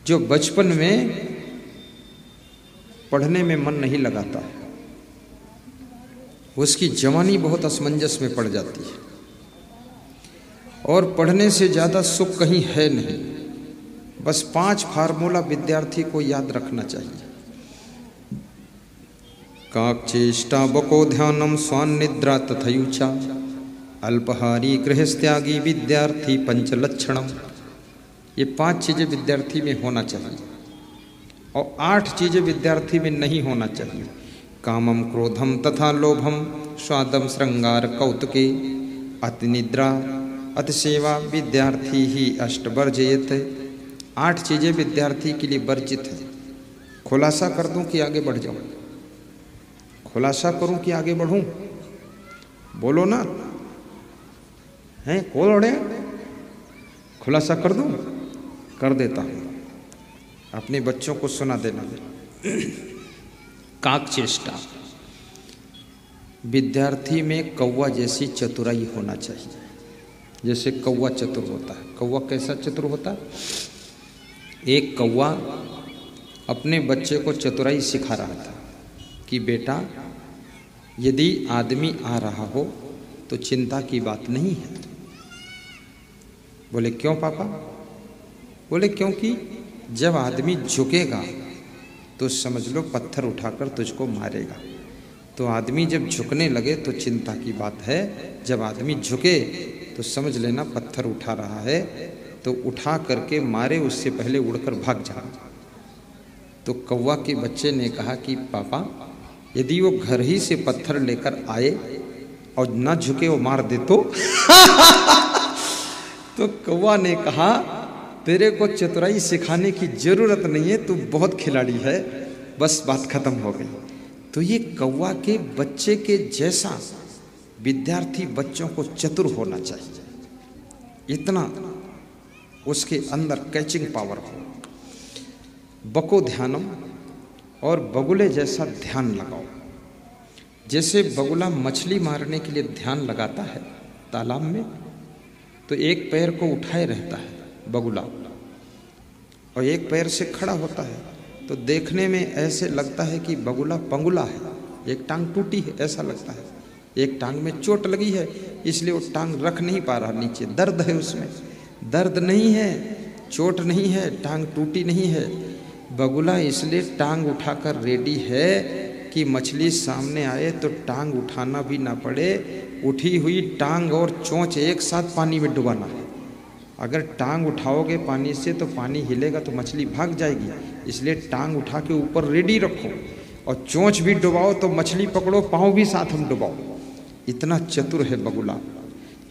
जो बचपन में पढ़ने में मन नहीं लगाता है, उसकी जवानी बहुत असमंजस में पड़ जाती है और पढ़ने से ज़्यादा सुख कहीं है नहीं। बस 5 फार्मूला विद्यार्थी को याद रखना चाहिए। काकचेष्टा बको ध्यानम स्वान्निद्रा तथयुचा अल्पहारी गृहस्त्यागी विद्यार्थी पंचलक्षणम। ये 5 चीज़ें विद्यार्थी में होना चाहिए और 8 चीज़ें विद्यार्थी में नहीं होना चाहिए। कामम क्रोधम तथा लोभम स्वादम श्रृंगार कौतुके अतिनिद्रा अतिसेवा विद्यार्थी ही अष्टवर्जयत। 8 चीज़ें विद्यार्थी के लिए वर्जित है। खुलासा कर दूं कि आगे बढ़ जाऊं? खुलासा करूं कि आगे बढ़ूं? बोलो ना, हैं खोल? खुलासा कर दूं? कर देता हूं। अपने बच्चों को सुना देना। काकचेष्टा, विद्यार्थी में कौवा जैसी चतुराई होना चाहिए। जैसे कौवा चतुर होता है। कौवा कैसा चतुर होता है? एक कौवा अपने बच्चे को चतुराई सिखा रहा था कि बेटा, यदि आदमी आ रहा हो तो चिंता की बात नहीं है। बोले क्यों पापा? बोले क्योंकि जब आदमी झुकेगा तो समझ लो पत्थर उठाकर तुझको मारेगा। तो आदमी जब झुकने लगे तो चिंता की बात है। जब आदमी झुके तो समझ लेना पत्थर उठा रहा है, तो उठा करके मारे उससे पहले उड़कर भाग जा। तो कौवा के बच्चे ने कहा कि पापा, यदि वो घर ही से पत्थर लेकर आए और न झुके वो मार दे तो तो कौवा ने कहा तेरे को चतुराई सिखाने की जरूरत नहीं है, तू बहुत खिलाड़ी है, बस बात खत्म हो गई। तो ये कौवा के बच्चे के जैसा विद्यार्थी बच्चों को चतुर होना चाहिए, इतना उसके अंदर कैचिंग पावर हो। बको ध्यानम, और बगुले जैसा ध्यान लगाओ। जैसे बगुला मछली मारने के लिए ध्यान लगाता है तालाब में, तो एक पैर को उठाए रहता है बगुला और एक पैर से खड़ा होता है, तो देखने में ऐसे लगता है कि बगुला पंगुला है, एक टांग टूटी है ऐसा लगता है। एक टांग में चोट लगी है इसलिए वो टांग रख नहीं पा रहा, नीचे दर्द है, उसमें दर्द नहीं है, चोट नहीं है, टांग टूटी नहीं है। बगुला इसलिए टांग उठाकर रेडी है कि मछली सामने आए तो टांग उठाना भी ना पड़े, उठी हुई टांग और चोंच एक साथ पानी में डुबाना है। अगर टांग उठाओगे पानी से तो पानी हिलेगा तो मछली भाग जाएगी, इसलिए टांग उठा के ऊपर रेडी रखो और चोंच भी डुबाओ तो मछली पकड़ो, पाँव भी साथ में डुबाओ। इतना चतुर है बगुला।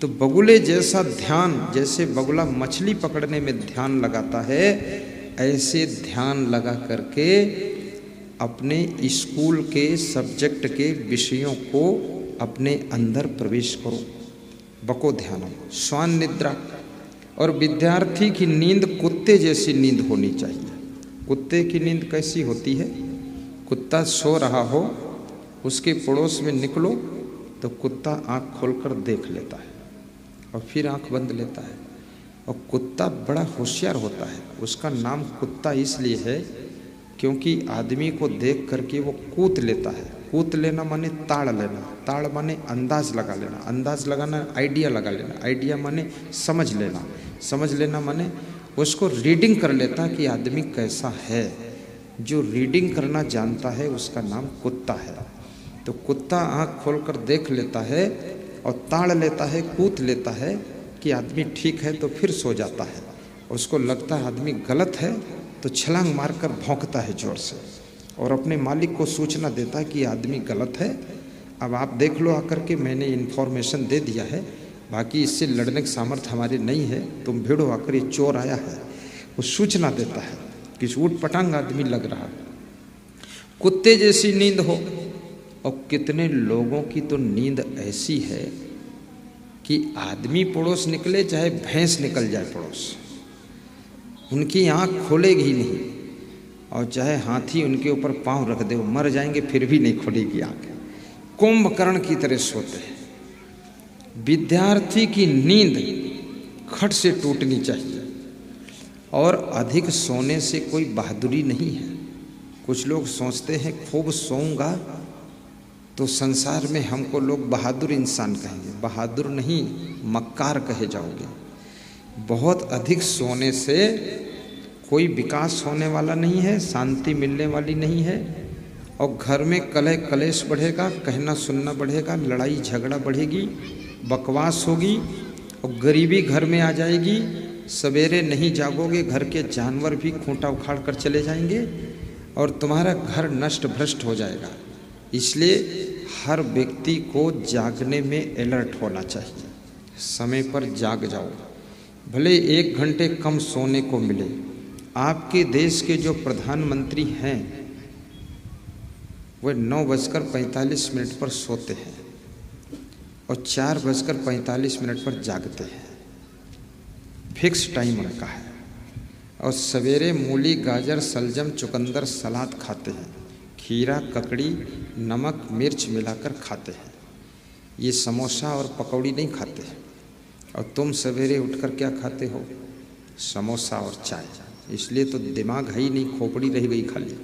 तो बगुले जैसा ध्यान, जैसे बगुला मछली पकड़ने में ध्यान लगाता है, ऐसे ध्यान लगा करके अपने स्कूल के सब्जेक्ट के विषयों को अपने अंदर प्रवेश करो। बको ध्यानम स्वान निद्रा, और विद्यार्थी की नींद कुत्ते जैसी नींद होनी चाहिए। कुत्ते की नींद कैसी होती है? कुत्ता सो रहा हो, उसके पड़ोस में निकलो तो कुत्ता आँख खोलकर देख लेता है और फिर आँख बंद लेता है। और कुत्ता बड़ा होशियार होता है। उसका नाम कुत्ता इसलिए है क्योंकि आदमी को देख करके वो कूद लेता है। कूद लेना माने ताड़ लेना, ताड़ माने अंदाज लगा लेना, अंदाज लगाना आइडिया लगा लेना, आइडिया माने समझ लेना, समझ लेना माने उसको रीडिंग कर लेता कि आदमी कैसा है। जो रीडिंग करना जानता है उसका नाम कुत्ता है। तो कुत्ता आँख खोलकर देख लेता है और ताड़ लेता है, कूद लेता है कि आदमी ठीक है, तो फिर सो जाता है। उसको लगता है आदमी गलत है तो छलांग मारकर भौंकता है जोर से और अपने मालिक को सूचना देता है कि आदमी गलत है, अब आप देख लो आकर के, मैंने इन्फॉर्मेशन दे दिया है, बाकी इससे लड़ने की सामर्थ्य हमारी नहीं है, तुम भिड़ो आकर, ये चोर आया है। वो सूचना देता है कि ऊट पटांग आदमी लग रहा है। कुत्ते जैसी नींद हो। और कितने लोगों की तो नींद ऐसी है कि आदमी पड़ोस निकले चाहे भैंस निकल जाए पड़ोस, उनकी आँख खोलेगी ही नहीं, और चाहे हाथी उनके ऊपर पांव रख दे वो मर जाएंगे फिर भी नहीं खुलेगी आँख। कुंभकर्ण की तरह सोते हैं। विद्यार्थी की नींद खट से टूटनी चाहिए। और अधिक सोने से कोई बहादुरी नहीं है। कुछ लोग सोचते हैं खूब सोऊंगा तो संसार में हमको लोग बहादुर इंसान कहेंगे। बहादुर नहीं, मक्कार कहे जाओगे। बहुत अधिक सोने से कोई विकास होने वाला नहीं है, शांति मिलने वाली नहीं है, और घर में कलह कलेश बढ़ेगा, कहना सुनना बढ़ेगा, लड़ाई झगड़ा बढ़ेगी, बकवास होगी, और गरीबी घर में आ जाएगी। सवेरे नहीं जागोगे, घर के जानवर भी खूंटा उखाड़ कर चले जाएंगे और तुम्हारा घर नष्ट भ्रष्ट हो जाएगा। इसलिए हर व्यक्ति को जागने में अलर्ट होना चाहिए। समय पर जाग जाओ, भले 1 घंटे कम सोने को मिले। आपके देश के जो प्रधानमंत्री हैं वह 9:45 पर सोते हैं और 4:45 पर जागते हैं। फिक्स टाइम उनका है। और सवेरे मूली, गाजर, सलजम, चुकंदर, सलाद खाते हैं। खीरा, ककड़ी, नमक, मिर्च मिलाकर खाते हैं। ये समोसा और पकौड़ी नहीं खाते हैं। और तुम सवेरे उठकर क्या खाते हो? समोसा और चाय। इसलिए तो दिमाग है ही नहीं, खोपड़ी रह गई खाली।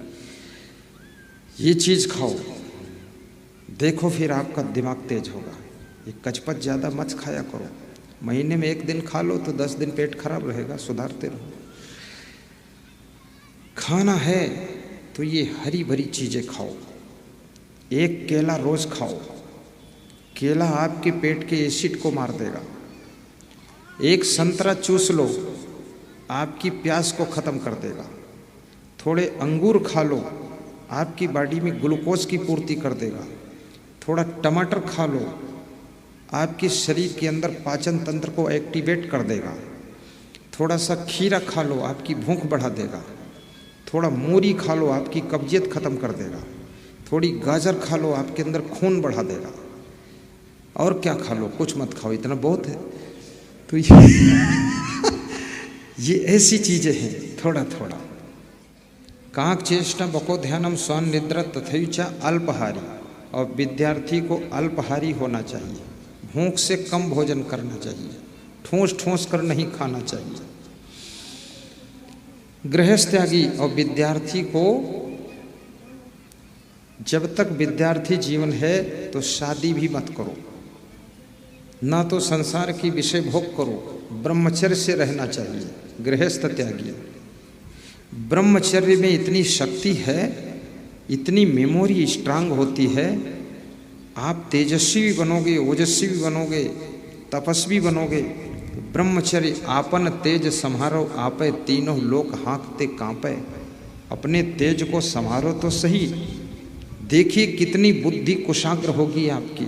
ये चीज़ खाओ, देखो फिर आपका दिमाग तेज होगा। ये कचपच ज़्यादा मत खाया करो। महीने में 1 दिन खा लो तो 10 दिन पेट खराब रहेगा, सुधारते रहो। खाना है तो ये हरी भरी चीज़ें खाओ। 1 केला रोज़ खाओ। केला आपके पेट के एसिड को मार देगा। 1 संतरा चूस लो, आपकी प्यास को ख़त्म कर देगा। थोड़े अंगूर खा लो, आपकी बॉडी में ग्लूकोज की पूर्ति कर देगा। थोड़ा टमाटर खा लो, आपके शरीर के अंदर पाचन तंत्र को एक्टिवेट कर देगा। थोड़ा सा खीरा खा लो, आपकी भूख बढ़ा देगा। थोड़ा मूरी खा लो, आपकी कब्जियत ख़त्म कर देगा। थोड़ी गाजर खा लो, आपके अंदर खून बढ़ा देगा। और क्या खा लो? कुछ मत खाओ, इतना बहुत है। तो ये ऐसी चीज़ें हैं, थोड़ा थोड़ा। काक चेष्टा बको ध्यानम स्वान निद्रा तथैचा अल्पहारी। और विद्यार्थी को अल्पहारी होना चाहिए। भूख से कम भोजन करना चाहिए। ठूस ठूस कर नहीं खाना चाहिए। गृहस्थ त्यागी और विद्यार्थी को, जब तक विद्यार्थी जीवन है तो शादी भी मत करो, ना तो संसार की विषय भोग करो। ब्रह्मचर्य से रहना चाहिए। गृहस्थ त्यागी। ब्रह्मचर्य में इतनी शक्ति है, इतनी मेमोरी स्ट्रांग होती है। आप तेजस्वी भी बनोगे, ओजस्वी भी बनोगे, तपस्वी बनोगे। ब्रह्मचर्य आपन तेज संहारो आपे, तीनों लोक हाँकते कांपे। अपने तेज को संहारो तो सही। देखिए कितनी बुद्धि कुशाग्र होगी आपकी।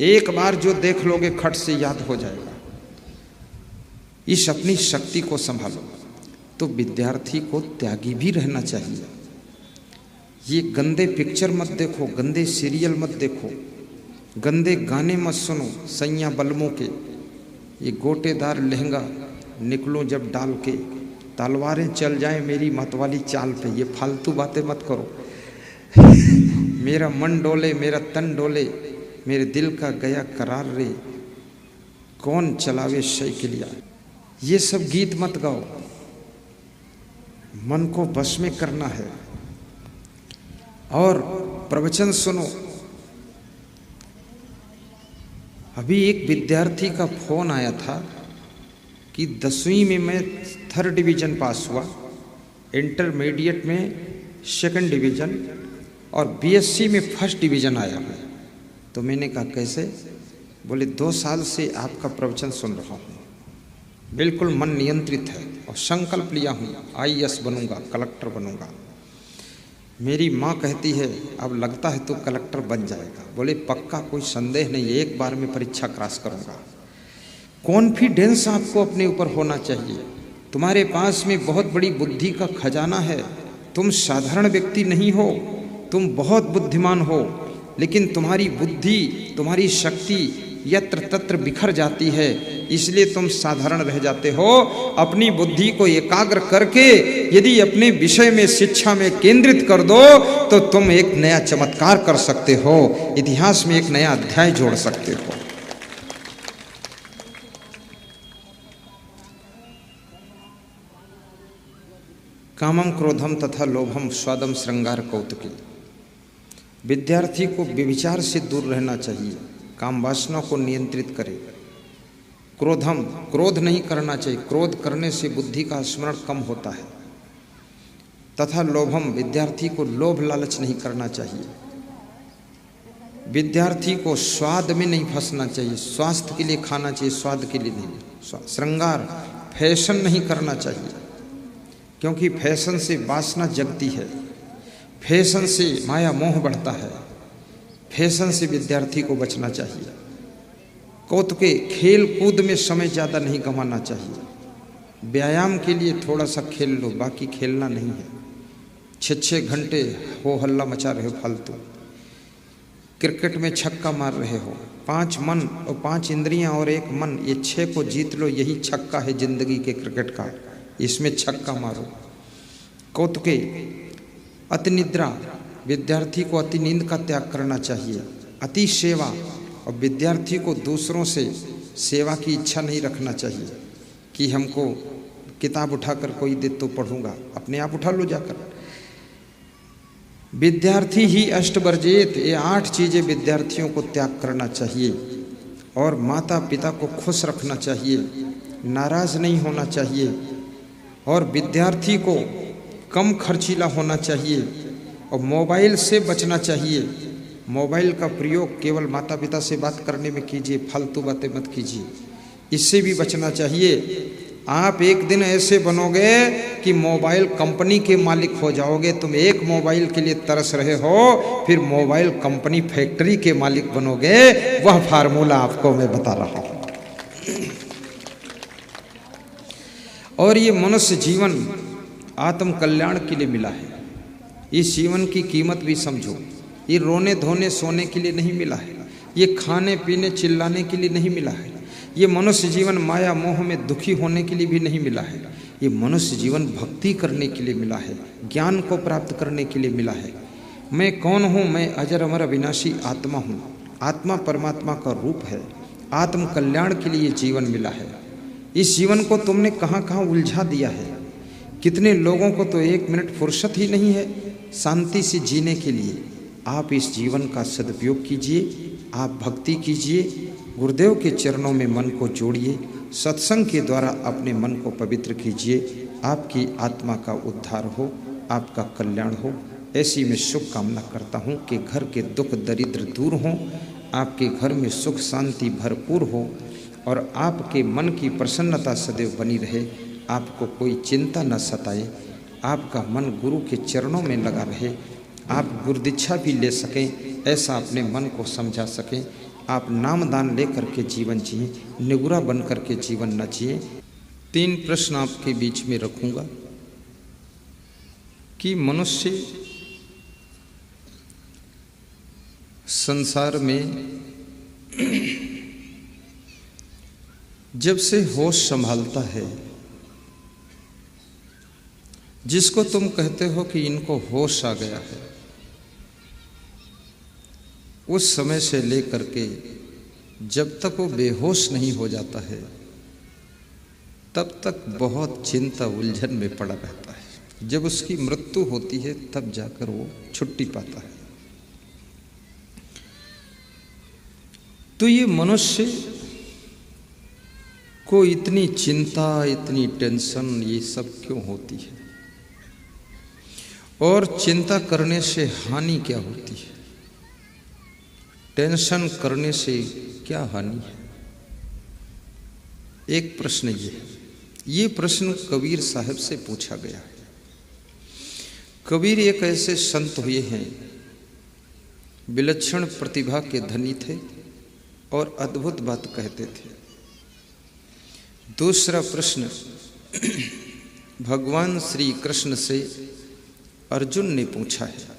एक बार जो देख लोगे खट से याद हो जाएगा। इस अपनी शक्ति को संभालो। तो विद्यार्थी को त्यागी भी रहना चाहिए। ये गंदे पिक्चर मत देखो, गंदे सीरियल मत देखो, गंदे गाने मत सुनो सैया बलमों के। ये गोटेदार लहंगा निकलो जब डाल के, तलवारें चल जाएं मेरी मतवाली चाल पे, ये फालतू बातें मत करो। मेरा मन डोले, मेरा तन डोले, मेरे दिल का गया करार रे, कौन चलावे शैकिलिया। ये सब गीत मत गाओ। मन को बस में करना है। और प्रवचन सुनो। अभी एक विद्यार्थी का फोन आया था कि 10वीं में मैं 3rd डिवीज़न पास हुआ, इंटरमीडिएट में 2nd डिवीज़न और बीएससी में 1st डिवीज़न आया मैं। तो मैंने कहा कैसे? बोले 2 साल से आपका प्रवचन सुन रहा हूँ, बिल्कुल मन नियंत्रित है और संकल्प लिया हूँ आईएएस बनूंगा, कलेक्टर बनूंगा। मेरी माँ कहती है अब लगता है तो कलेक्टर बन जाएगा। बोले पक्का, कोई संदेह नहीं, एक बार में परीक्षा क्रॉस करूंगा। कॉन्फिडेंस आपको अपने ऊपर होना चाहिए। तुम्हारे पास में बहुत बड़ी बुद्धि का खजाना है। तुम साधारण व्यक्ति नहीं हो, तुम बहुत बुद्धिमान हो, लेकिन तुम्हारी बुद्धि, तुम्हारी शक्ति यत्र तत्र बिखर जाती है, इसलिए तुम साधारण रह जाते हो। अपनी बुद्धि को एकाग्र करके यदि अपने विषय में, शिक्षा में केंद्रित कर दो तो तुम एक नया चमत्कार कर सकते हो, इतिहास में एक नया अध्याय जोड़ सकते हो। कामम क्रोधम तथा लोभम स्वादम श्रृंगार कौतुकी। विद्यार्थी को व्यभिचार से दूर रहना चाहिए, काम वासना को नियंत्रित करे। क्रोधम, क्रोध नहीं करना चाहिए, क्रोध करने से बुद्धि का स्मरण कम होता है। तथा लोभम, विद्यार्थी को लोभ लालच नहीं करना चाहिए। विद्यार्थी को स्वाद में नहीं फंसना चाहिए, स्वास्थ्य के लिए खाना चाहिए, स्वाद के लिए नहीं। श्रृंगार, फैशन नहीं करना चाहिए, क्योंकि फैशन से वासना जगती है, फैशन से माया मोह बढ़ता है। फैशन से विद्यार्थी को बचना चाहिए। कौतुके, खेल कूद में समय ज़्यादा नहीं गंवाना चाहिए। व्यायाम के लिए थोड़ा सा खेल लो, बाकी खेलना नहीं है। 6-6 घंटे हो हल्ला मचा रहे हो फालतू। क्रिकेट में छक्का मार रहे हो, 5 मन और 5 इंद्रियां और 1 मन, ये 6 को जीत लो, यही छक्का है जिंदगी के क्रिकेट का, इसमें छक्का मारो। कौतुके, अति निद्रा, विद्यार्थी को अति नींद का त्याग करना चाहिए। अति सेवा, और विद्यार्थी को दूसरों से सेवा की इच्छा नहीं रखना चाहिए कि हमको किताब उठाकर कोई दे तो पढ़ूंगा, अपने आप उठा लो जाकर। विद्यार्थी ही अष्टवर्जित, ये 8 चीज़ें विद्यार्थियों को त्याग करना चाहिए। और माता पिता को खुश रखना चाहिए, नाराज़ नहीं होना चाहिए। और विद्यार्थी को कम खर्चीला होना चाहिए और मोबाइल से बचना चाहिए। मोबाइल का प्रयोग केवल माता पिता से बात करने में कीजिए, फालतू बातें मत कीजिए, इससे भी बचना चाहिए। आप एक दिन ऐसे बनोगे कि मोबाइल कंपनी के मालिक हो जाओगे। तुम एक मोबाइल के लिए तरस रहे हो, फिर मोबाइल कंपनी फैक्ट्री के मालिक बनोगे। वह फार्मूला आपको मैं बता रहा हूं। और ये मनुष्य जीवन आत्म कल्याण के लिए मिला है। इस जीवन की कीमत भी समझो। ये रोने धोने सोने के लिए नहीं मिला है, ये खाने पीने चिल्लाने के लिए नहीं मिला है। ये मनुष्य जीवन माया मोह में दुखी होने के लिए भी नहीं मिला है। ये मनुष्य जीवन भक्ति करने के लिए मिला है, ज्ञान को प्राप्त करने के लिए मिला है। मैं कौन हूँ? मैं अजर अमर अविनाशी आत्मा हूँ। आत्मा परमात्मा का रूप है। आत्म कल्याण के लिए जीवन मिला है। इस जीवन को तुमने कहाँ कहाँ उलझा दिया है। कितने लोगों को तो 1 मिनट फुर्सत ही नहीं है शांति से जीने के लिए। आप इस जीवन का सदुपयोग कीजिए, आप भक्ति कीजिए, गुरुदेव के चरणों में मन को जोड़िए, सत्संग के द्वारा अपने मन को पवित्र कीजिए। आपकी आत्मा का उद्धार हो, आपका कल्याण हो, ऐसी मैं शुभकामना करता हूँ कि घर के दुख दरिद्र दूर हों, आपके घर में सुख शांति भरपूर हो और आपके मन की प्रसन्नता सदैव बनी रहे। आपको कोई चिंता न सताए, आपका मन गुरु के चरणों में लगा रहे, आप गुरुदीक्षा भी ले सकें, ऐसा अपने मन को समझा सकें। आप नामदान ले करके जीवन जिए, निगुरा बन करके जीवन न जिए। 3 प्रश्न आपके बीच में रखूंगा कि मनुष्य संसार में जब से होश संभालता है, जिसको तुम कहते हो कि इनको होश आ गया है, उस समय से लेकर के जब तक वो बेहोश नहीं हो जाता है, तब तक बहुत चिंता उलझन में पड़ा रहता है। जब उसकी मृत्यु होती है तब जाकर वो छुट्टी पाता है। तो ये मनुष्य को इतनी चिंता, इतनी टेंशन, ये सब क्यों होती है? और चिंता करने से हानि क्या होती है? टेंशन करने से क्या हानि है? एक प्रश्न ये प्रश्न कबीर साहब से पूछा गया है। कबीर एक ऐसे संत हुए हैं, विलक्षण प्रतिभा के धनी थे और अद्भुत बात कहते थे। दूसरा प्रश्न भगवान श्री कृष्ण से अर्जुन ने पूछा है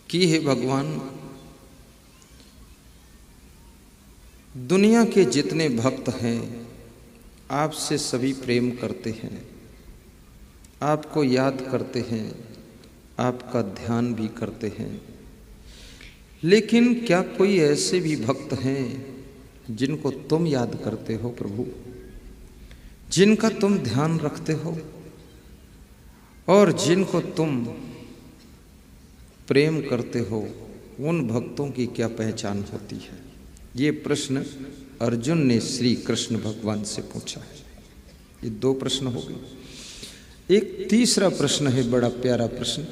कि हे भगवान, दुनिया के जितने भक्त हैं आपसे सभी प्रेम करते हैं, आपको याद करते हैं, आपका ध्यान भी करते हैं, लेकिन क्या कोई ऐसे भी भक्त हैं जिनको तुम याद करते हो प्रभु, जिनका तुम ध्यान रखते हो? और जिनको तुम प्रेम करते हो उन भक्तों की क्या पहचान होती है? ये प्रश्न अर्जुन ने श्री कृष्ण भगवान से पूछा है। ये दो प्रश्न हो गए। एक तीसरा प्रश्न है, बड़ा प्यारा प्रश्न।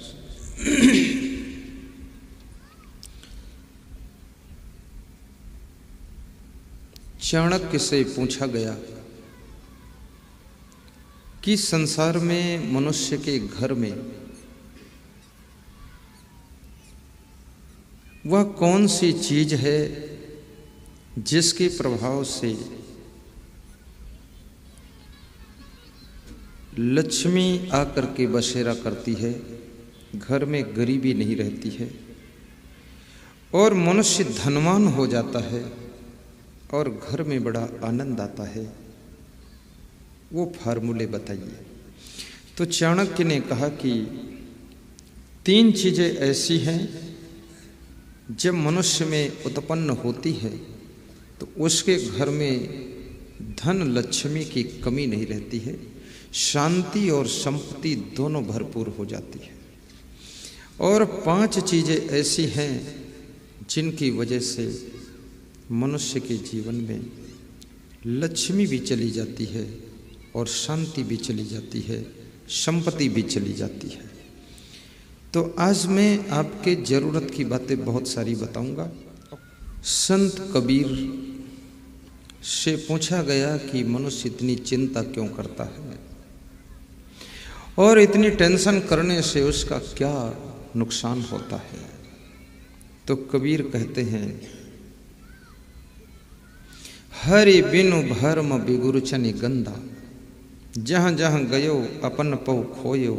चाणक्य से पूछा गया कि संसार में मनुष्य के घर में वह कौन सी चीज है जिसके प्रभाव से लक्ष्मी आकर के बसेरा करती है, घर में गरीबी नहीं रहती है और मनुष्य धनवान हो जाता है और घर में बड़ा आनंद आता है? वो फार्मूले बताइए। तो चाणक्य ने कहा कि 3 चीजें ऐसी हैं जब मनुष्य में उत्पन्न होती है तो उसके घर में धन लक्ष्मी की कमी नहीं रहती है, शांति और संपत्ति दोनों भरपूर हो जाती है। और 5 चीजें ऐसी हैं जिनकी वजह से मनुष्य के जीवन में लक्ष्मी भी चली जाती है और शांति भी चली जाती है, संपत्ति भी चली जाती है। तो आज मैं आपके जरूरत की बातें बहुत सारी बताऊंगा। संत कबीर से पूछा गया कि मनुष्य इतनी चिंता क्यों करता है और इतनी टेंशन करने से उसका क्या नुकसान होता है? तो कबीर कहते हैं, हरि बिनु भरम बिगुरचनि गंदा, जहाँ जहाँ गयो अपन पहु खोयो,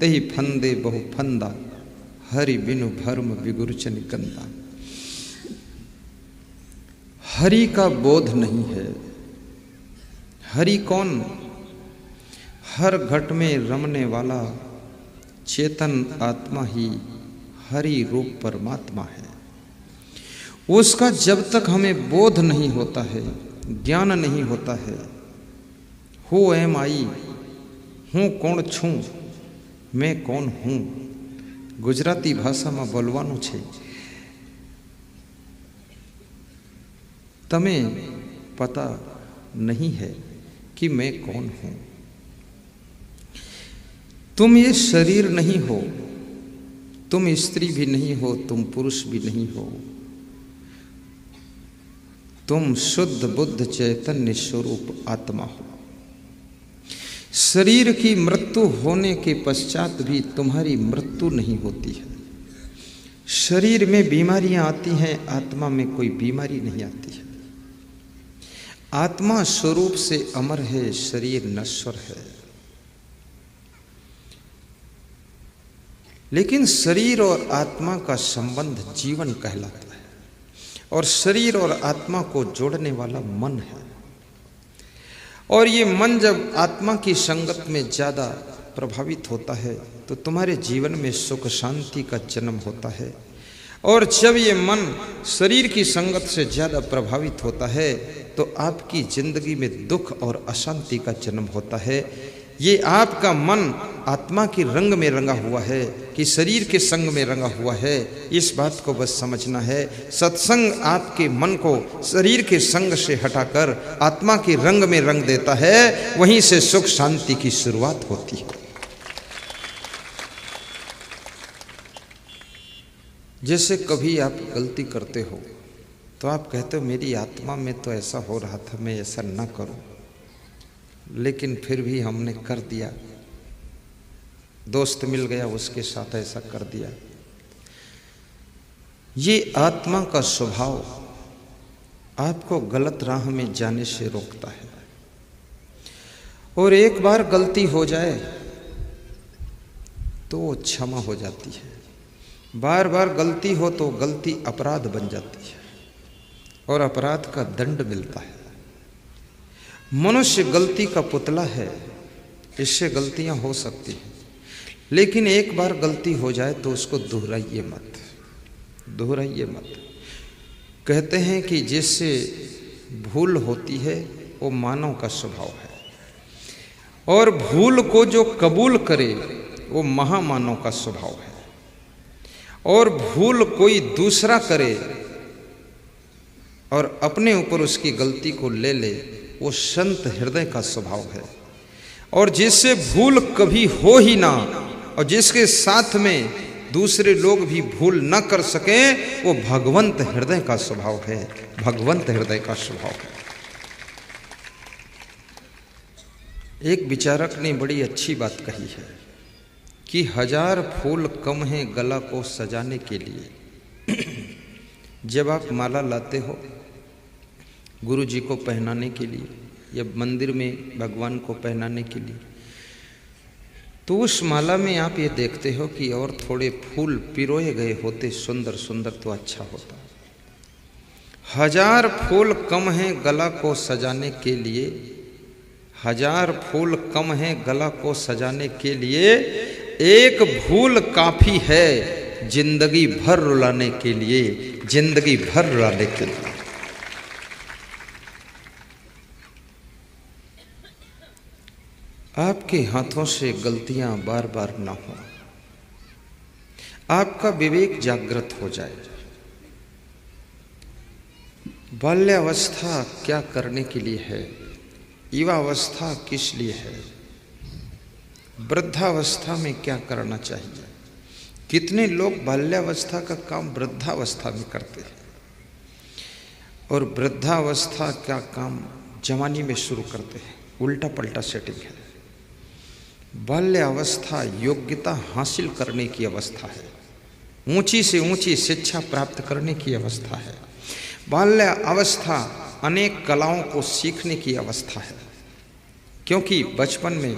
तही फंदे बहु फंदा, हरि बिनु भरम बिगुरचनि गंदा। हरि का बोध नहीं है। हरि कौन? हर घट में रमने वाला चेतन आत्मा ही हरि रूप परमात्मा है। उसका जब तक हमें बोध नहीं होता है, ज्ञान नहीं होता है, हु एम आई, हूँ कौन छूं, मैं कौन हूँ, गुजराती भाषा में बोलवानुं छे, तमे पता नहीं है कि मैं कौन हूँ। तुम ये शरीर नहीं हो, तुम स्त्री भी नहीं हो, तुम पुरुष भी नहीं हो, तुम शुद्ध बुद्ध चैतन्य स्वरूप आत्मा हो। शरीर की मृत्यु होने के पश्चात भी तुम्हारी मृत्यु नहीं होती है। शरीर में बीमारियां आती हैं, आत्मा में कोई बीमारी नहीं आती है। आत्मा स्वरूप से अमर है, शरीर नश्वर है। लेकिन शरीर और आत्मा का संबंध जीवन कहलाता है और शरीर और आत्मा को जोड़ने वाला मन है। और ये मन जब आत्मा की संगत में ज़्यादा प्रभावित होता है तो तुम्हारे जीवन में सुख शांति का जन्म होता है। और जब ये मन शरीर की संगत से ज़्यादा प्रभावित होता है तो आपकी जिंदगी में दुख और अशांति का जन्म होता है। ये आपका मन आत्मा की रंग में रंगा हुआ है कि शरीर के संग में रंगा हुआ है, इस बात को बस समझना है। सत्संग आपके मन को शरीर के संग से हटाकर आत्मा के रंग में रंग देता है, वहीं से सुख शांति की शुरुआत होती है। जैसे कभी आप गलती करते हो तो आप कहते हो मेरी आत्मा में तो ऐसा हो रहा था, मैं ऐसा ना करूं, लेकिन फिर भी हमने कर दिया। दोस्त मिल गया, उसके साथ ऐसा कर दिया। ये आत्मा का स्वभाव आपको गलत राह में जाने से रोकता है। और एक बार गलती हो जाए तो वो क्षमा हो जाती है। बार बार गलती हो तो गलती अपराध बन जाती है और अपराध का दंड मिलता है। मनुष्य गलती का पुतला है, इससे गलतियां हो सकती हैं, लेकिन एक बार गलती हो जाए तो उसको दोहराइए मत, दोहराइए मत। कहते हैं कि जिससे भूल होती है वो मानव का स्वभाव है, और भूल को जो कबूल करे वो महामानव का स्वभाव है। और भूल कोई दूसरा करे और अपने ऊपर उसकी गलती को ले ले, वो संत हृदय का स्वभाव है। और जिससे भूल कभी हो ही ना, और जिसके साथ में दूसरे लोग भी भूल न कर सकें, वो भगवंत हृदय का स्वभाव है, भगवंत हृदय का स्वभाव है। एक विचारक ने बड़ी अच्छी बात कही है कि 1000 फूल कम हैं गला को सजाने के लिए। जब आप माला लाते हो गुरु जी को पहनाने के लिए या मंदिर में भगवान को पहनाने के लिए, तो उस माला में आप ये देखते हो कि और थोड़े फूल पिरोए गए होते सुंदर सुंदर तो अच्छा होता। 1000 फूल कम हैं गला को सजाने के लिए, 1000 फूल कम हैं गला को सजाने के लिए, एक भूल काफी है जिंदगी भर रुलाने के लिए, जिंदगी भर रुलाने के लिए। आपके हाथों से गलतियां बार बार ना हो, आपका विवेक जागृत हो जाए। बाल्यावस्था क्या करने के लिए है, युवावस्था किस लिए है, वृद्धावस्था में क्या करना चाहिए। कितने लोग बाल्यावस्था का काम वृद्धावस्था में करते हैं और वृद्धावस्था का काम जवानी में शुरू करते हैं। उल्टा पलटा सेटिंग है। बाल्यावस्था योग्यता हासिल करने की अवस्था है, ऊंची से ऊंची शिक्षा प्राप्त करने की अवस्था है। बाल्यावस्था अनेक कलाओं को सीखने की अवस्था है, क्योंकि बचपन में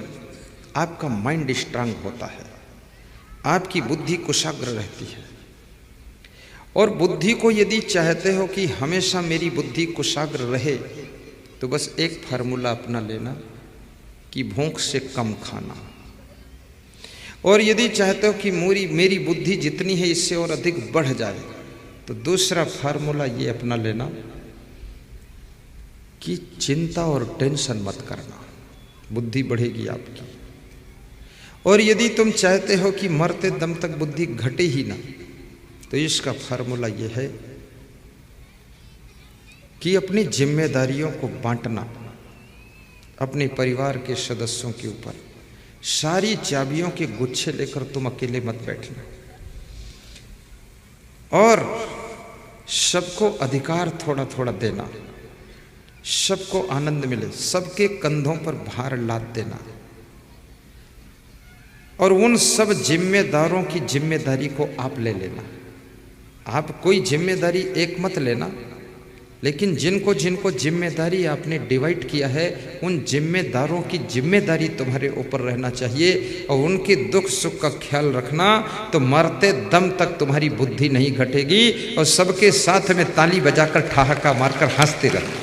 आपका माइंड स्ट्रांग होता है, आपकी बुद्धि कुशाग्र रहती है। और बुद्धि को यदि चाहते हो कि हमेशा मेरी बुद्धि कुशाग्र रहे, तो बस एक फार्मूला अपना लेना कि भूख से कम खाना। और यदि चाहते हो कि मेरी बुद्धि जितनी है इससे और अधिक बढ़ जाए, तो दूसरा फार्मूला ये अपना लेना कि चिंता और टेंशन मत करना, बुद्धि बढ़ेगी आपकी। और यदि तुम चाहते हो कि मरते दम तक बुद्धि घटे ही ना, तो इसका फार्मूला ये है कि अपनी जिम्मेदारियों को बांटना, अपने परिवार के सदस्यों के ऊपर सारी चाबियों के गुच्छे लेकर तुम अकेले मत बैठना, और सबको अधिकार थोड़ा थोड़ा देना, सबको आनंद मिले, सबके कंधों पर भार लाद देना। और उन सब जिम्मेदारों की जिम्मेदारी को आप ले लेना। आप कोई जिम्मेदारी एक मत लेना, लेकिन जिनको जिनको जिम्मेदारी आपने डिवाइड किया है, उन जिम्मेदारों की जिम्मेदारी तुम्हारे ऊपर रहना चाहिए और उनके दुख सुख का ख्याल रखना। तो मरते दम तक तुम्हारी बुद्धि नहीं घटेगी और सबके साथ में ताली बजाकर ठहाका मारकर हंसते रहना।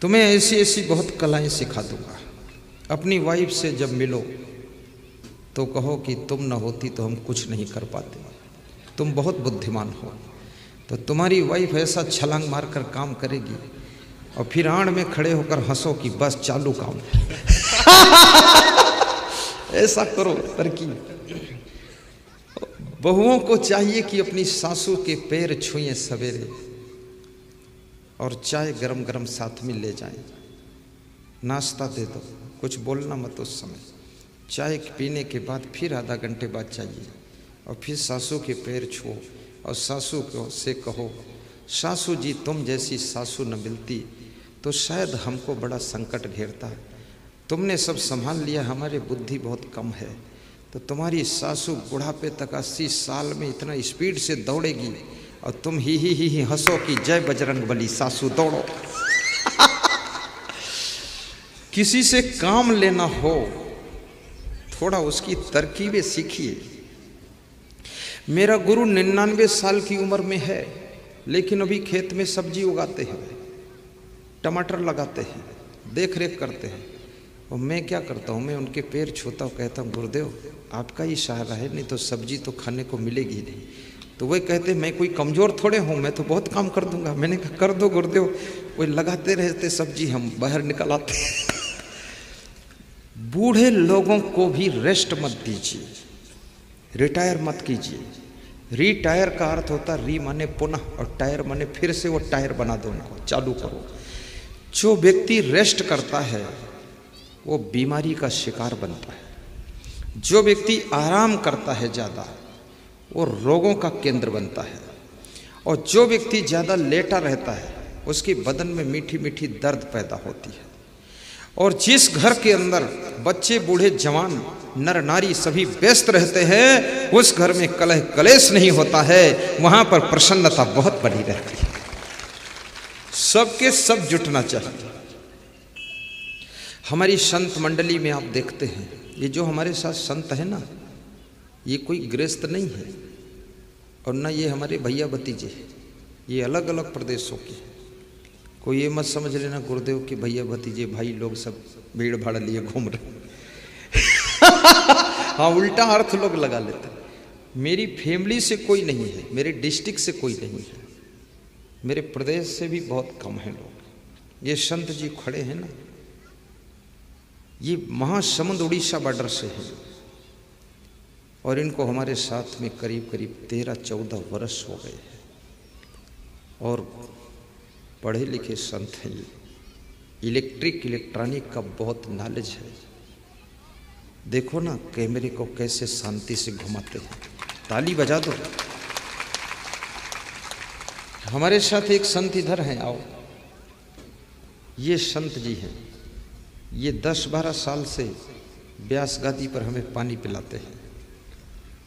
तुम्हें ऐसी ऐसी बहुत कलाएं सिखा दूंगा। अपनी वाइफ से जब मिलो तो कहो कि तुम न होती तो हम कुछ नहीं कर पाते, तुम बहुत बुद्धिमान हो। तो तुम्हारी वाइफ ऐसा छलांग मारकर काम करेगी और फिर आड़ में खड़े होकर हंसो कि बस चालू काम। ऐसा करो तरकीब। बहुओं को चाहिए कि अपनी सासू के पैर छुएं सवेरे और चाय गरम गरम साथ में ले जाएं, नाश्ता दे दो, कुछ बोलना मत उस समय। चाय पीने के बाद फिर आधा घंटे बाद चाहिए और फिर सासू के पैर छुओ और सासू को से कहो, सासू जी तुम जैसी सासू न मिलती तो शायद हमको बड़ा संकट घेरता। तुमने सब संभाल लिया, हमारी बुद्धि बहुत कम है। तो तुम्हारी सासू बुढ़ापे तक 80 साल में इतना स्पीड से दौड़ेगी और तुम ही हंसो कि जय बजरंग बली, सासू दौड़ो। किसी से काम लेना हो, थोड़ा उसकी तरकीबें सीखिए। मेरा गुरु 99 साल की उम्र में है, लेकिन अभी खेत में सब्जी उगाते हैं, टमाटर लगाते हैं, देख रेख करते हैं। और मैं क्या करता हूँ, मैं उनके पैर छूता हूँ, कहता हूँ गुरुदेव आपका ही सहारा है, नहीं तो सब्जी तो खाने को मिलेगी ही नहीं। तो वही कहते मैं कोई कमज़ोर थोड़े हूँ, मैं तो बहुत काम कर दूंगा। मैंने कहा कर दो गुरुदेव। वही लगाते रहते सब्जी, हम बाहर निकल आते। बूढ़े लोगों को भी रेस्ट मत दीजिए, रिटायर मत कीजिए। रिटायर का अर्थ होता री माने पुनः और टायर माने फिर से वो टायर बना दो, उनको चालू करो। जो व्यक्ति रेस्ट करता है वो बीमारी का शिकार बनता है। जो व्यक्ति आराम करता है ज़्यादा वो रोगों का केंद्र बनता है। और जो व्यक्ति ज़्यादा लेटा रहता है उसकी बदन में मीठी मीठी दर्द पैदा होती है। और जिस घर के अंदर बच्चे बूढ़े जवान नर नारी सभी व्यस्त रहते हैं उस घर में कलह कलेश नहीं होता है, वहां पर प्रसन्नता बहुत बनी रहती है। सबके सब जुटना चाहिए। हमारी संत मंडली में आप देखते हैं ये जो हमारे साथ संत है ना, ये कोई गृहस्थ नहीं है और ना ये हमारे भैया भतीजे, ये अलग अलग प्रदेशों के। कोई ये मत समझ लेना गुरुदेव के भैया भतीजे भाई लोग सब भीड़ भाड़ लिए घूम रहे हाँ, उल्टा अर्थ लोग लगा लेते हैं। मेरी फैमिली से कोई नहीं है, मेरे डिस्ट्रिक्ट से कोई नहीं है, मेरे प्रदेश से भी बहुत कम हैं लोग। ये संत जी खड़े हैं ना, ये महासमुंद उड़ीसा बॉर्डर से है और इनको हमारे साथ में करीब करीब 13-14 वर्ष हो गए हैं और पढ़े लिखे संत हैं। ये इलेक्ट्रॉनिक का बहुत नॉलेज है। देखो ना कैमरे को कैसे शांति से घुमाते हैं, ताली बजा दो। हमारे साथ एक संत इधर हैं, आओ। ये संत जी हैं, ये 10-12 साल से व्यास गादी पर हमें पानी पिलाते हैं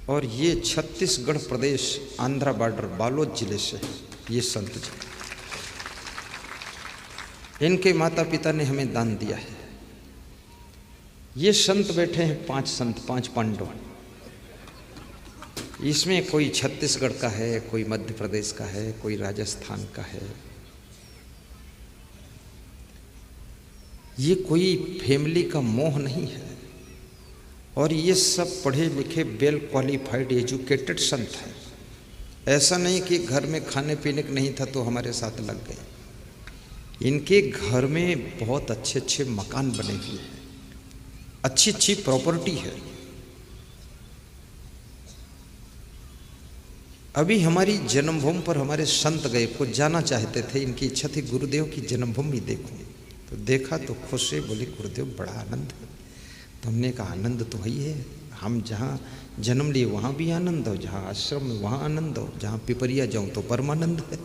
और ये छत्तीसगढ़ प्रदेश आंध्रा बॉर्डर बालोद जिले से है ये संत जी। इनके माता पिता ने हमें दान दिया है। ये संत बैठे हैं 5 संत, 5 पांडव। इसमें कोई छत्तीसगढ़ का है, कोई मध्य प्रदेश का है, कोई राजस्थान का है। ये कोई फैमिली का मोह नहीं है और ये सब पढ़े लिखे वेल क्वालिफाइड एजुकेटेड संत हैं। ऐसा नहीं कि घर में खाने पीने का नहीं था तो हमारे साथ लग गए। इनके घर में बहुत अच्छे अच्छे मकान बने हुए हैं, अच्छी अच्छी प्रॉपर्टी है। अभी हमारी जन्मभूमि पर हमारे संत गए, कुछ जाना चाहते थे, इनकी इच्छा थी गुरुदेव की जन्मभूमि देखूं। तो देखा तो खुश से बोले गुरुदेव बड़ा आनंद है। तो हमने कहा आनंद तो वही है, हम जहाँ जन्म लिए वहाँ भी आनंद हो, जहाँ आश्रम में वहाँ आनंद हो, जहाँ पिपरिया जाऊँ तो परमानंद है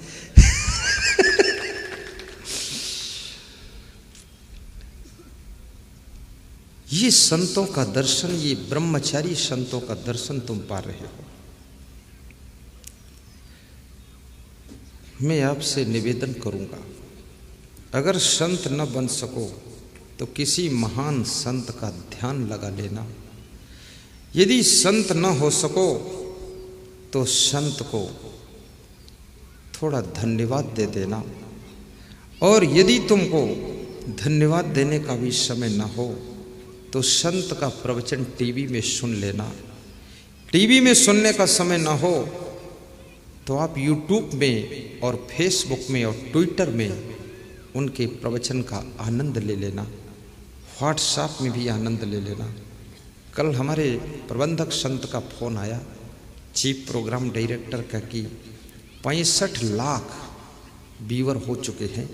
ये संतों का दर्शन, ये ब्रह्मचारी संतों का दर्शन तुम पा रहे हो। मैं आपसे निवेदन करूंगा, अगर संत न बन सको तो किसी महान संत का ध्यान लगा लेना। यदि संत न हो सको तो संत को थोड़ा धन्यवाद दे देना। और यदि तुमको धन्यवाद देने का भी समय न हो तो संत का प्रवचन टीवी में सुन लेना। टीवी में सुनने का समय ना हो तो आप यूट्यूब में और फेसबुक में और ट्विटर में उनके प्रवचन का आनंद ले लेना। व्हाट्सएप में भी आनंद ले लेना। कल हमारे प्रबंधक संत का फोन आया, चीफ प्रोग्राम डायरेक्टर का, कि 65 लाख व्यूअर हो चुके हैं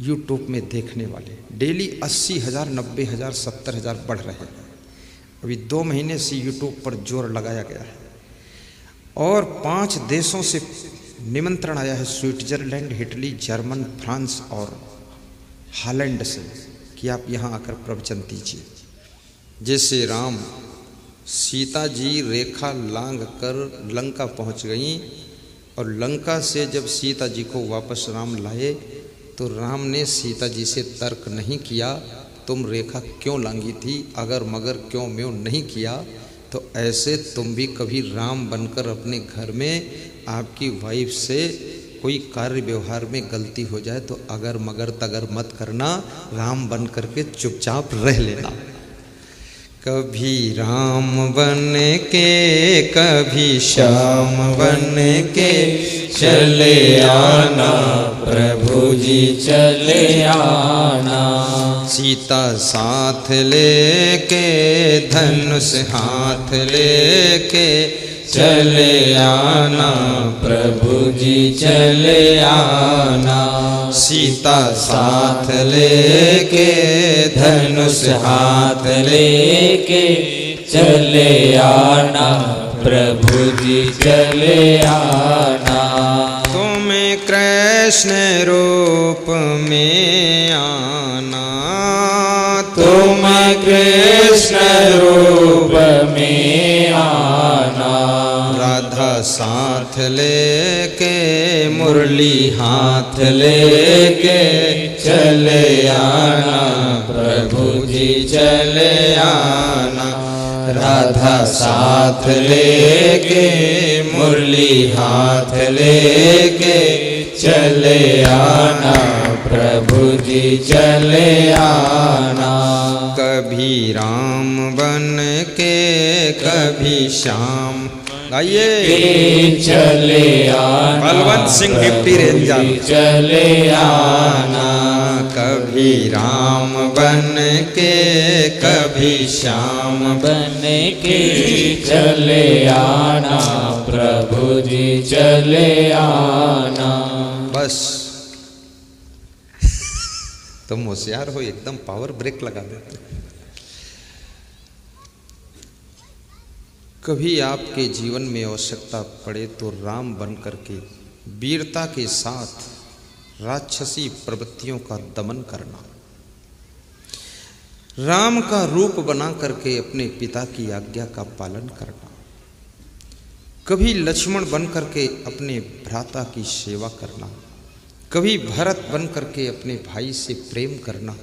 यूट्यूब में देखने वाले। डेली 80,000, 90,000, 70,000 बढ़ रहे हैं। अभी 2 महीने से यूट्यूब पर जोर लगाया गया है और 5 देशों से निमंत्रण आया है, स्विट्जरलैंड, इटली, जर्मन, फ्रांस और हॉलैंड से, कि आप यहाँ आकर प्रवचन दीजिए। जैसे राम सीता जी रेखा लांघ कर लंका पहुँच गई और लंका से जब सीता जी को वापस राम लाए तो राम ने सीता जी से तर्क नहीं किया, तुम रेखा क्यों लांघी थी, अगर मगर क्यों म्यों नहीं किया। तो ऐसे तुम भी कभी राम बनकर अपने घर में आपकी वाइफ से कोई कार्य व्यवहार में गलती हो जाए तो अगर मगर तगर मत करना, राम बन करके चुपचाप रह लेना। कभी राम बन के कभी श्याम बन के चले आना, प्रभु जी चले आना। सीता साथ लेके धनुष हाथ लेके चले आना प्रभु जी चले आना। सीता साथ लेके धनुष हाथ लेके चले आना प्रभु जी चले आना। तुम्हें कृष्ण रूप में आना, तुम कृष्ण रूप में आना। राधा साथ लेके मुरली हाथ लेके चले आना प्रभु जी चले आना। राधा साथ लेके मुरली हाथ लेके चले आना प्रभु जी चले आना। कभी राम बन के कभी श्याम, गाइए चले आना बलवंत सिंह डिप्टी रेंजर। चले आना कभी राम बन के कभी श्याम बन के चले आना प्रभु जी चले आना। बस तुम होशियार हो, एकदम पावर ब्रेक लगा देते। कभी आपके जीवन में आवश्यकता पड़े तो राम बन करके वीरता के साथ राक्षसी प्रवृत्तियों का दमन करना, राम का रूप बना करके अपने पिता की आज्ञा का पालन करना, कभी लक्ष्मण बन करके अपने भ्राता की सेवा करना, कभी भरत बन करके अपने भाई से प्रेम करना,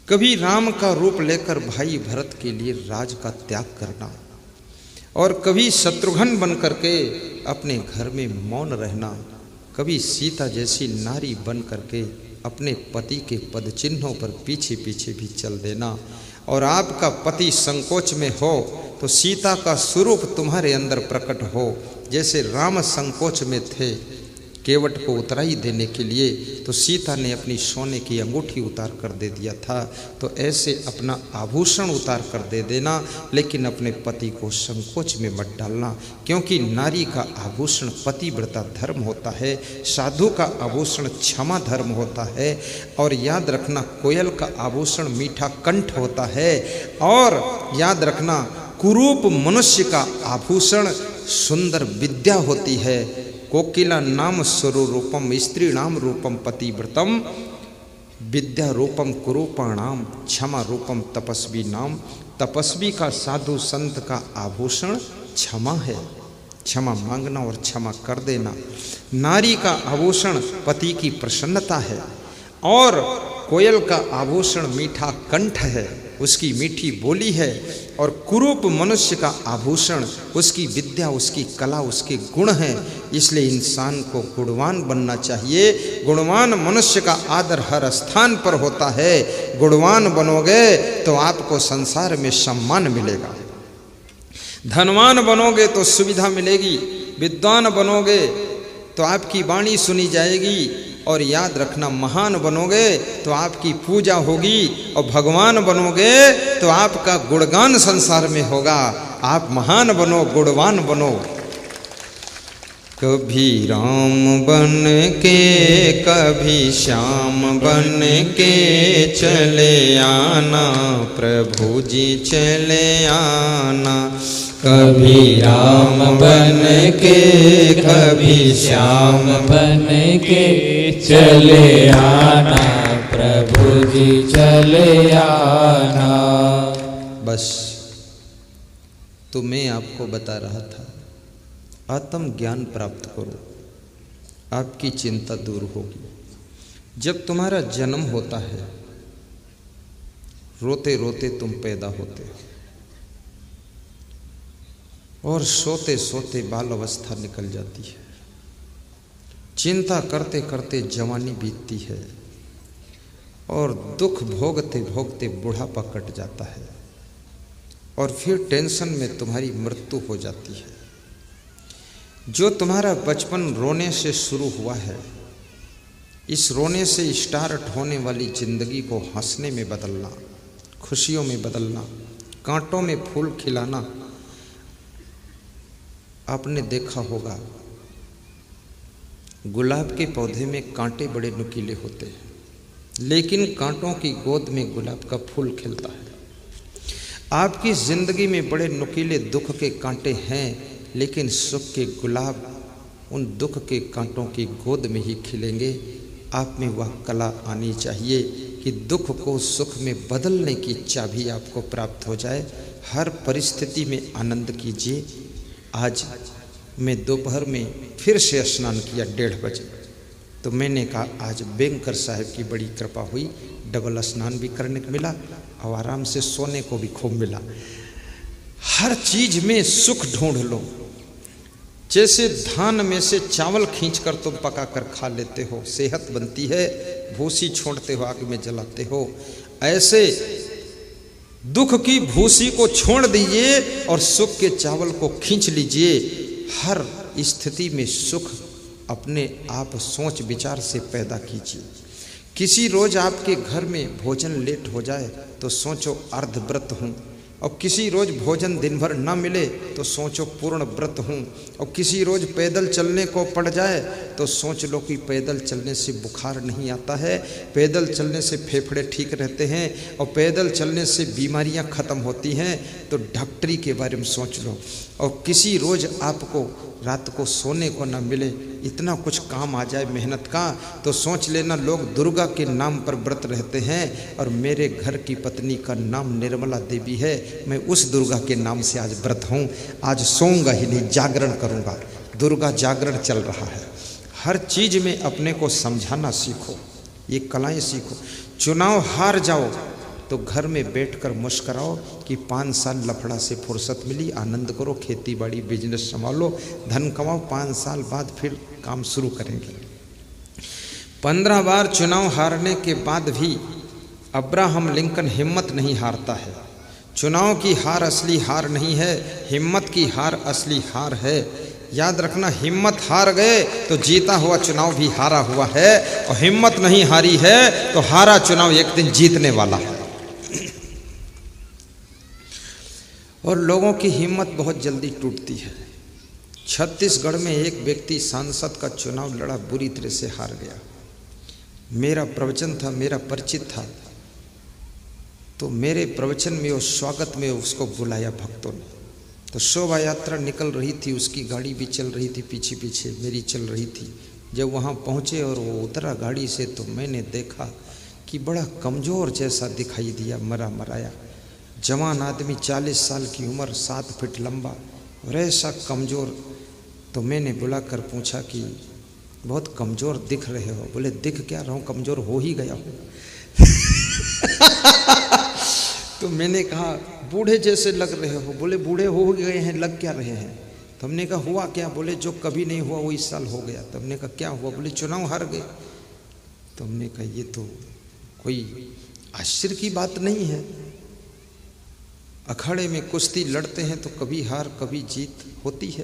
कभी राम का रूप लेकर भाई भरत के लिए राज का त्याग करना, और कभी शत्रुघ्न बन करके अपने घर में मौन रहना, कभी सीता जैसी नारी बन करके अपने पति के पद चिन्हों पर पीछे पीछे भी चल देना। और आपका पति संकोच में हो तो सीता का स्वरूप तुम्हारे अंदर प्रकट हो, जैसे राम संकोच में थे केवट को उतराई देने के लिए, तो सीता ने अपनी सोने की अंगूठी उतार कर दे दिया था। तो ऐसे अपना आभूषण उतार कर दे देना, लेकिन अपने पति को संकोच में मत डालना, क्योंकि नारी का आभूषण पतिव्रता धर्म होता है, साधु का आभूषण क्षमा धर्म होता है। और याद रखना, कोयल का आभूषण मीठा कंठ होता है। और याद रखना, कुरूप मनुष्य का आभूषण सुंदर विद्या होती है। कोकिला नाम स्वरूपम स्त्री नाम रूपम पतिव्रतम, विद्या रूपम कुरूपाणाम क्षमा रूपम तपस्वी नाम। तपस्वी का साधु संत का आभूषण क्षमा है, क्षमा मांगना और क्षमा कर देना। नारी का आभूषण पति की प्रसन्नता है, और कोयल का आभूषण मीठा कंठ है, उसकी मीठी बोली है। और कुरूप मनुष्य का आभूषण उसकी विद्या, उसकी कला, उसके गुण हैं। इसलिए इंसान को गुणवान बनना चाहिए। गुणवान मनुष्य का आदर हर स्थान पर होता है। गुणवान बनोगे तो आपको संसार में सम्मान मिलेगा, धनवान बनोगे तो सुविधा मिलेगी, विद्वान बनोगे तो आपकी वाणी सुनी जाएगी, और याद रखना, महान बनोगे तो आपकी पूजा होगी, और भगवान बनोगे तो आपका गुणगान संसार में होगा। आप महान बनो, गुणवान बनो। कभी राम बन के कभी श्याम बन के चले आना प्रभु जी चले आना। कभी राम बन के कभी श्याम बन के चले आना प्रभु जी चले आना। बस तो मैं आपको बता रहा था, आत्म ज्ञान प्राप्त करो, आपकी चिंता दूर होगी। जब तुम्हारा जन्म होता है, रोते रोते तुम पैदा होते हो, और सोते सोते बाल अवस्था निकल जाती है, चिंता करते करते जवानी बीतती है, और दुख भोगते भोगते बुढ़ापा कट जाता है, और फिर टेंशन में तुम्हारी मृत्यु हो जाती है। जो तुम्हारा बचपन रोने से शुरू हुआ है, इस रोने से स्टार्ट होने वाली जिंदगी को हंसने में बदलना, खुशियों में बदलना, कांटों में फूल खिलाना। आपने देखा होगा गुलाब के पौधे में कांटे बड़े नुकीले होते हैं, लेकिन कांटों की गोद में गुलाब का फूल खिलता है। आपकी जिंदगी में बड़े नुकीले दुख के कांटे हैं, लेकिन सुख के गुलाब उन दुख के कांटों की गोद में ही खिलेंगे। आप में वह कला आनी चाहिए कि दुख को सुख में बदलने की चाबी आपको प्राप्त हो जाए। हर परिस्थिति में आनंद कीजिए। आज मैं दोपहर में फिर से स्नान किया 1:30 बजे, तो मैंने कहा आज बैंकर साहब की बड़ी कृपा हुई, डबल स्नान भी करने को मिला और आराम से सोने को भी खूब मिला। हर चीज में सुख ढूंढ लो। जैसे धान में से चावल खींचकर तुम पका कर खा लेते हो, सेहत बनती है, भूसी छोड़ते हो, आग में जलाते हो, ऐसे दुख की भूसी को छोड़ दीजिए और सुख के चावल को खींच लीजिए। हर स्थिति में सुख अपने आप सोच विचार से पैदा कीजिए। किसी रोज आपके घर में भोजन लेट हो जाए तो सोचो अर्धव्रत हूँ, और किसी रोज भोजन दिन भर न मिले तो सोचो पूर्ण व्रत हूँ, और किसी रोज पैदल चलने को पड़ जाए तो सोच लो कि पैदल चलने से बुखार नहीं आता है, पैदल चलने से फेफड़े ठीक रहते हैं, और पैदल चलने से बीमारियां खत्म होती हैं। तो डॉक्टरी के बारे में सोच लो। और किसी रोज आपको रात को सोने को न मिले, इतना कुछ काम आ जाए मेहनत का, तो सोच लेना लोग दुर्गा के नाम पर व्रत रहते हैं और मेरे घर की पत्नी का नाम निर्मला देवी है, मैं उस दुर्गा के नाम से आज व्रत हूँ, आज सोऊंगा ही नहीं, जागरण करूँगा। दुर्गा जागरण चल रहा है। हर चीज़ में अपने को समझाना सीखो, ये कलाएँ सीखो। चुनाव हार जाओ तो घर में बैठकर मुस्कराओ कि 5 साल लफड़ा से फुर्सत मिली, आनंद करो, खेती बाड़ी बिजनेस संभालो, धन कमाओ, 5 साल बाद फिर काम शुरू करेंगे। 15 बार चुनाव हारने के बाद भी अब्राहम लिंकन हिम्मत नहीं हारता है। चुनाव की हार असली हार नहीं है, हिम्मत की हार असली हार है। याद रखना, हिम्मत हार गए तो जीता हुआ चुनाव भी हारा हुआ है, और हिम्मत नहीं हारी है तो हारा चुनाव एक दिन जीतने वाला है। और लोगों की हिम्मत बहुत जल्दी टूटती है। छत्तीसगढ़ में एक व्यक्ति सांसद का चुनाव लड़ा, बुरी तरह से हार गया। मेरा प्रवचन था, मेरा परिचित था, तो मेरे प्रवचन में और स्वागत में उसको बुलाया भक्तों ने। तो शोभा यात्रा निकल रही थी, उसकी गाड़ी भी चल रही थी, पीछे पीछे मेरी चल रही थी। जब वहाँ पहुँचे और वो उतरा गाड़ी से, तो मैंने देखा कि बड़ा कमज़ोर जैसा दिखाई दिया, मरा मराया। जवान आदमी, 40 साल की उम्र, 7 फीट लंबा और ऐसा कमज़ोर। तो मैंने बुलाकर पूछा कि बहुत कमज़ोर दिख रहे हो। बोले दिख क्या रहा हूँ, कमज़ोर हो ही गया हूँ। तो मैंने कहा बूढ़े जैसे लग रहे हो। बोले बूढ़े हो गए हैं, लग क्या रहे हैं। तो हमने कहा हुआ क्या। बोले जो कभी नहीं हुआ वो इस साल हो गया। तो हमने कहा क्या हुआ। बोले चुनाव हार गए। तो हमने कहा ये तो कोई आश्चर्य की बात नहीं है, अखाड़े में कुश्ती लड़ते हैं तो कभी हार कभी जीत होती है।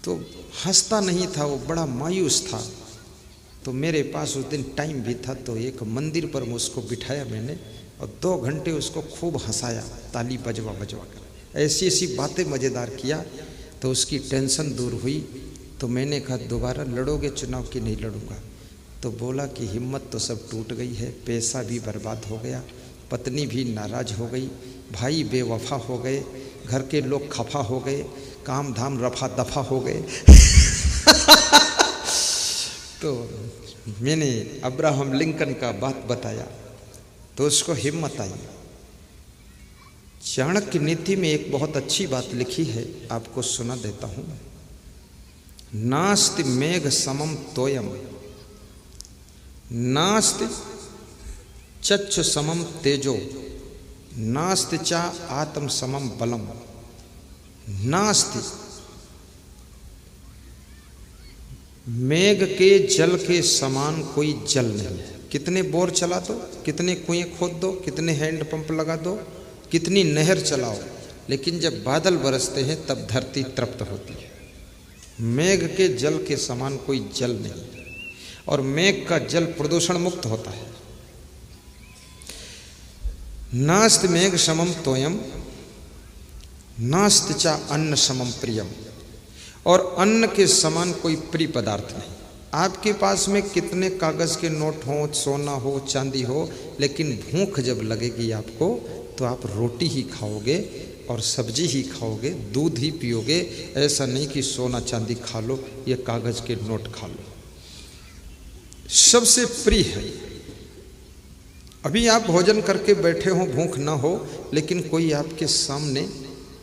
तो हंसता नहीं था वो, बड़ा मायूस था। तो मेरे पास उस दिन टाइम भी था, तो एक मंदिर पर उसको बिठाया मैंने और 2 घंटे उसको खूब हंसाया, ताली बजवा बजवा कर, ऐसी ऐसी बातें मज़ेदार किया। तो उसकी टेंशन दूर हुई। तो मैंने कहा दोबारा लड़ोगे चुनाव कि नहीं लड़ूंगा। तो बोला कि हिम्मत तो सब टूट गई है, पैसा भी बर्बाद हो गया, पत्नी भी नाराज हो गई, भाई बेवफा हो गए, घर के लोग खफा हो गए, काम धाम रफा दफा हो गए। तो मैंने अब्राहम लिंकन का बात बताया तो उसको हिम्मत आई। चाणक्य नीति में एक बहुत अच्छी बात लिखी है, आपको सुना देता हूँ। नास्ति मेघ समम तोयम, नास्ति चक्षु समम तेजो, नास्ति चा आत्म समम बलम, नास्ति मेघ के जल के समान कोई जल नहीं है। कितने बोर चला दो, कितने कुएं खोद दो, कितने हैंडपंप लगा दो, कितनी नहर चलाओ, लेकिन जब बादल बरसते हैं तब धरती तृप्त होती है। मेघ के जल के समान कोई जल नहीं। और मेघ का जल प्रदूषण मुक्त होता है। नास्त मेघ समम तोयम नास्त चा अन्न समम प्रियम। और अन्न के समान कोई प्रिय पदार्थ नहीं। आपके पास में कितने कागज के नोट हों, सोना हो, चांदी हो, लेकिन भूख जब लगेगी आपको तो आप रोटी ही खाओगे और सब्जी ही खाओगे, दूध ही पियोगे। ऐसा नहीं कि सोना चांदी खा लो या कागज के नोट खा लो। सबसे प्रिय है। अभी आप भोजन करके बैठे हो, भूख ना हो, लेकिन कोई आपके सामने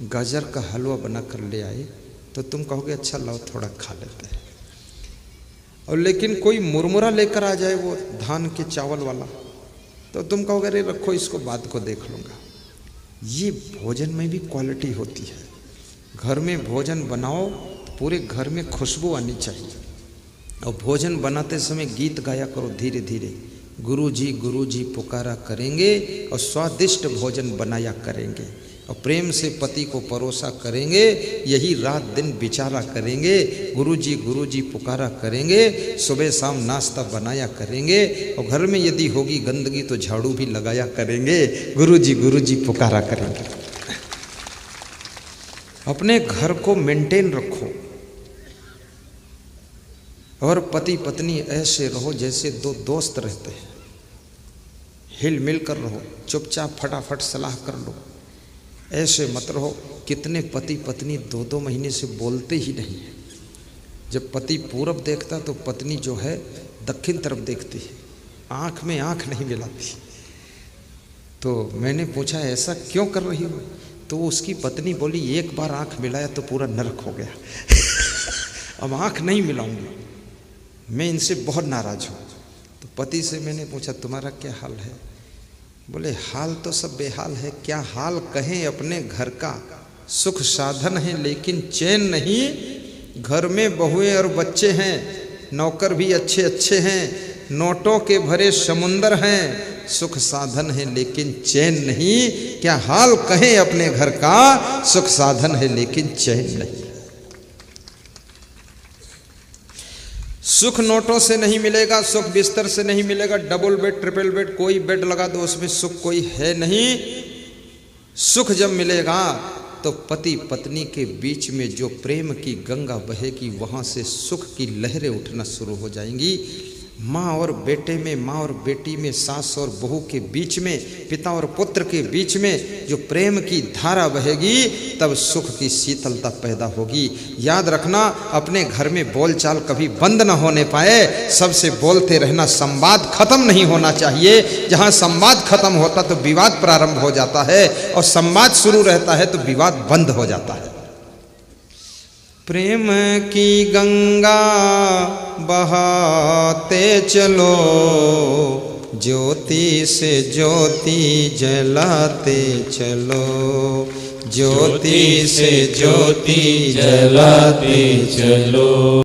गाजर का हलवा बना कर ले आए तो तुम कहोगे अच्छा लाओ थोड़ा खा लेते हैं। और लेकिन कोई मुरमुरा लेकर आ जाए, वो धान के चावल वाला, तो तुम कहोगे अरे रखो इसको बाद को देख लूँगा। ये भोजन में भी क्वालिटी होती है। घर में भोजन बनाओ तो पूरे घर में खुशबू आनी चाहिए। और भोजन बनाते समय गीत गाया करो धीरे धीरे, गुरु जी पुकारा करेंगे और स्वादिष्ट भोजन बनाया करेंगे और प्रेम से पति को परोसा करेंगे। यही रात दिन विचारा करेंगे, गुरु जी पुकारा करेंगे, सुबह शाम नाश्ता बनाया करेंगे। और घर में यदि होगी गंदगी तो झाड़ू भी लगाया करेंगे, गुरु जी पुकारा करेंगे। अपने घर को मेंटेन रखो और पति पत्नी ऐसे रहो जैसे दो दोस्त रहते हैं। हिल मिल कर रहो, चुपचाप फटाफट सलाह कर लो। ऐसे मत रहो। कितने पति पत्नी 2-2 महीने से बोलते ही नहीं है। जब पति पूरब देखता तो पत्नी जो है दक्षिण तरफ देखती है, आँख में आँख नहीं मिलाती। तो मैंने पूछा ऐसा क्यों कर रही हो? तो उसकी पत्नी बोली एक बार आँख मिलाया तो पूरा नरक हो गया। अब आँख नहीं मिलाऊंगी, मैं इनसे बहुत नाराज हूँ। तो पति से मैंने पूछा तुम्हारा क्या हाल है? बोले हाल तो सब बेहाल है, क्या हाल कहें अपने घर का। सुख साधन है लेकिन चैन नहीं। घर में बहुएं और बच्चे हैं, नौकर भी अच्छे अच्छे हैं, नोटों के भरे समुंदर हैं। सुख साधन है लेकिन चैन नहीं। क्या हाल कहें अपने घर का, सुख साधन है लेकिन चैन नहीं। सुख नोटों से नहीं मिलेगा, सुख बिस्तर से नहीं मिलेगा। डबल बेड ट्रिपल बेड कोई बेड लगा दो, उसमें सुख कोई है नहीं। सुख जब मिलेगा तो पति पत्नी के बीच में जो प्रेम की गंगा बहेगी, वहाँ से सुख की लहरें उठना शुरू हो जाएंगी। माँ और बेटे में, माँ और बेटी में, सास और बहू के बीच में, पिता और पुत्र के बीच में जो प्रेम की धारा बहेगी, तब सुख की शीतलता पैदा होगी। याद रखना, अपने घर में बोलचाल कभी बंद ना होने पाए, सबसे बोलते रहना। संवाद खत्म नहीं होना चाहिए। जहाँ संवाद खत्म होता तो विवाद प्रारंभ हो जाता है, और संवाद शुरू रहता है तो विवाद बंद हो जाता है। प्रेम की गंगा बहाते चलो, ज्योति से ज्योति जलाते चलो, ज्योति से ज्योति जलाते चलो।